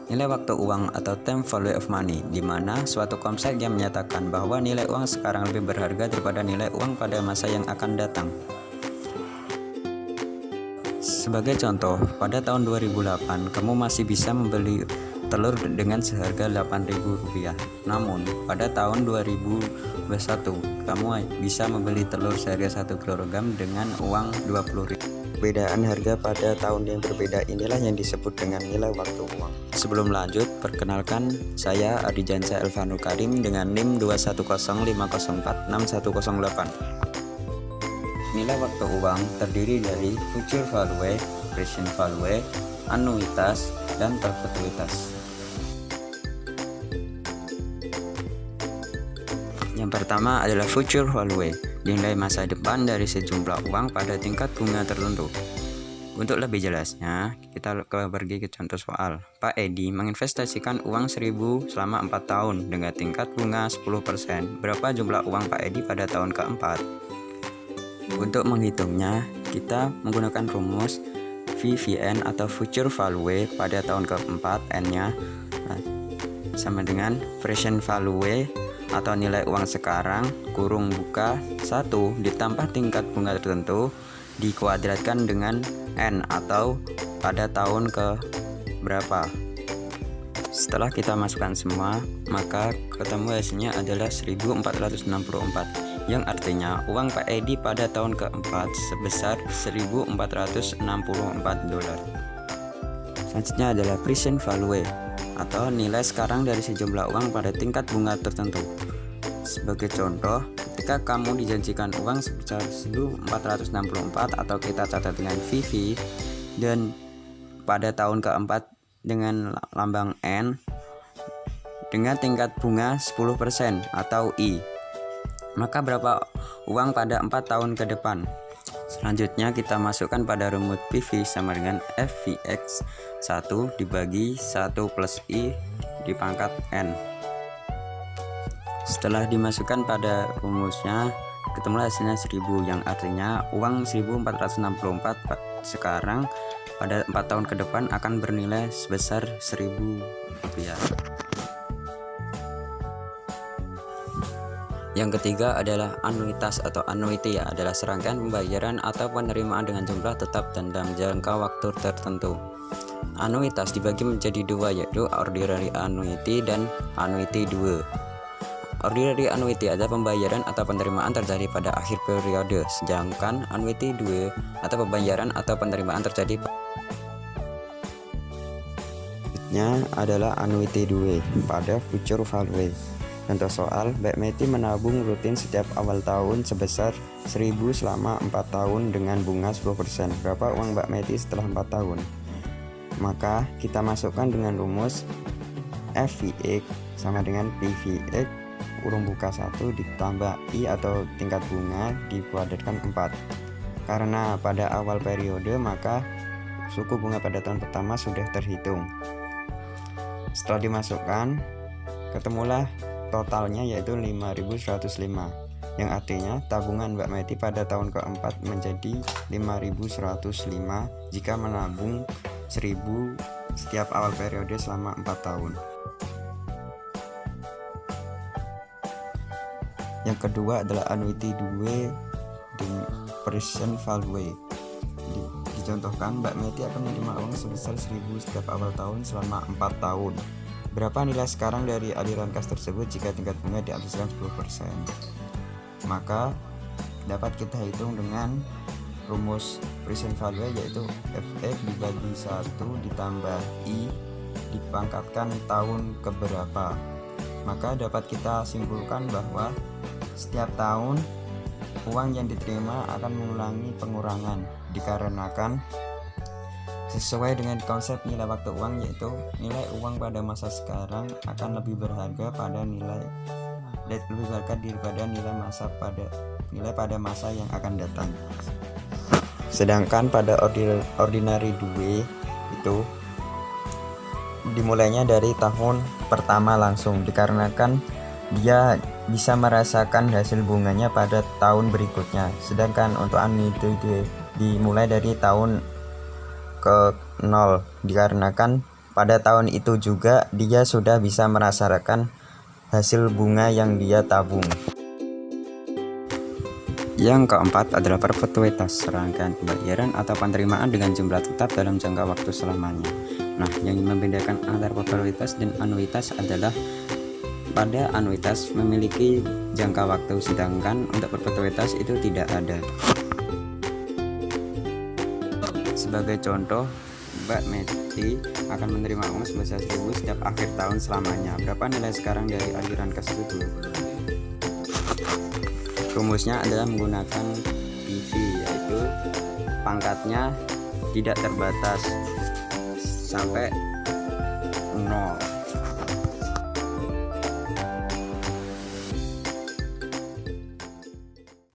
Nilai waktu uang atau time value of money, di mana suatu konsep yang menyatakan bahwa nilai uang sekarang lebih berharga daripada nilai uang pada masa yang akan datang. Sebagai contoh, pada tahun 2008, kamu masih bisa membeli telur dengan seharga Rp8.000. Namun, pada tahun 2021, kamu bisa membeli telur seharga 1 kg dengan uang Rp20.000. Perbedaan harga pada tahun yang berbeda inilah yang disebut dengan nilai waktu uang. Sebelum lanjut, perkenalkan saya Ardijansyah Elvanul Karim dengan NIM 21050461108. Nilai waktu uang terdiri dari future value, present value, anuitas, dan perpetuitas. Yang pertama adalah future value, nilai masa depan dari sejumlah uang pada tingkat bunga tertentu. Untuk lebih jelasnya, kita pergi ke contoh soal. Pak Edi menginvestasikan uang 1.000 selama 4 tahun dengan tingkat bunga 10%. Berapa jumlah uang Pak Edi pada tahun keempat? Untuk menghitungnya, kita menggunakan rumus VVN atau future value pada tahun keempat, N-nya sama dengan present value atau nilai uang sekarang kurung buka 1 ditambah tingkat bunga tertentu dikuadratkan dengan N atau pada tahun ke berapa. Setelah kita masukkan semua, maka ketemu hasilnya adalah 1464, yang artinya uang Pak Edi pada tahun keempat sebesar $1.464. Selanjutnya adalah present value atau nilai sekarang dari sejumlah uang pada tingkat bunga tertentu. Sebagai contoh, ketika kamu dijanjikan uang sebesar 1.464 atau kita catat dengan VV, dan pada tahun keempat dengan lambang N dengan tingkat bunga 10% atau I, maka berapa uang pada 4 tahun ke depan? Selanjutnya kita masukkan pada rumus PV sama dengan FVX 1 dibagi 1 plus I dipangkat N. Setelah dimasukkan pada rumusnya, ketemu hasilnya 1000, yang artinya uang 1464 sekarang pada 4 tahun ke depan akan bernilai sebesar Rp1.000. Yang ketiga adalah anuitas atau annuity, adalah serangkaian pembayaran atau penerimaan dengan jumlah tetap dan dalam jangka waktu tertentu. Anuitas dibagi menjadi dua, yaitu ordinary annuity dan annuity 2. Ordinary annuity adalah pembayaran atau penerimaan terjadi pada akhir periode, sedangkan annuity 2 atau pembayaran atau penerimaan terjadi adalah annuity 2 pada future value. Contoh soal, Mbak Meti menabung rutin setiap awal tahun sebesar 1.000 selama 4 tahun dengan bunga 10%. Berapa uang Mbak Meti setelah 4 tahun? Maka kita masukkan dengan rumus FVX sama dengan PVX kurung buka 1 ditambah I atau tingkat bunga dikuadratkan 4. Karena pada awal periode, maka suku bunga pada tahun pertama sudah terhitung. Setelah dimasukkan, ketemulah totalnya yaitu 5.105, yang artinya tabungan Mbak Meti pada tahun keempat menjadi 5.105 jika menabung 1.000 setiap awal periode selama 4 tahun. Yang kedua adalah annuity 2 di present value. Dicontohkan, Mbak Meti akan menerima uang sebesar 1.000 setiap awal tahun selama 4 tahun. Berapa nilai sekarang dari aliran kas tersebut jika tingkat bunga dihabiskan 10%? Maka dapat kita hitung dengan rumus present value, yaitu FX dibagi 1 ditambah I dipangkatkan tahun keberapa. Maka dapat kita simpulkan bahwa setiap tahun uang yang diterima akan mengulangi pengurangan, dikarenakan sesuai dengan konsep nilai waktu uang, yaitu nilai uang pada masa sekarang akan lebih berharga daripada nilai pada masa yang akan datang. Sedangkan pada ordinary 2 itu dimulainya dari tahun pertama langsung, dikarenakan dia bisa merasakan hasil bunganya pada tahun berikutnya. Sedangkan untuk annuity dimulai dari tahun ke 0, dikarenakan pada tahun itu juga dia sudah bisa merasakan hasil bunga yang dia tabung. Yang keempat adalah perpetuitas, serangkaian pembayaran atau penerimaan dengan jumlah tetap dalam jangka waktu selamanya. Nah, yang membedakan antara perpetuitas dan anuitas adalah pada anuitas memiliki jangka waktu, sedangkan untuk perpetuitas itu tidak ada. Sebagai contoh, Mbak Meti akan menerima uang sebesar 1.000 setiap akhir tahun selamanya. Berapa nilai sekarang dari aliran kas itu? Rumusnya adalah menggunakan PV, yaitu pangkatnya tidak terbatas sampai 0.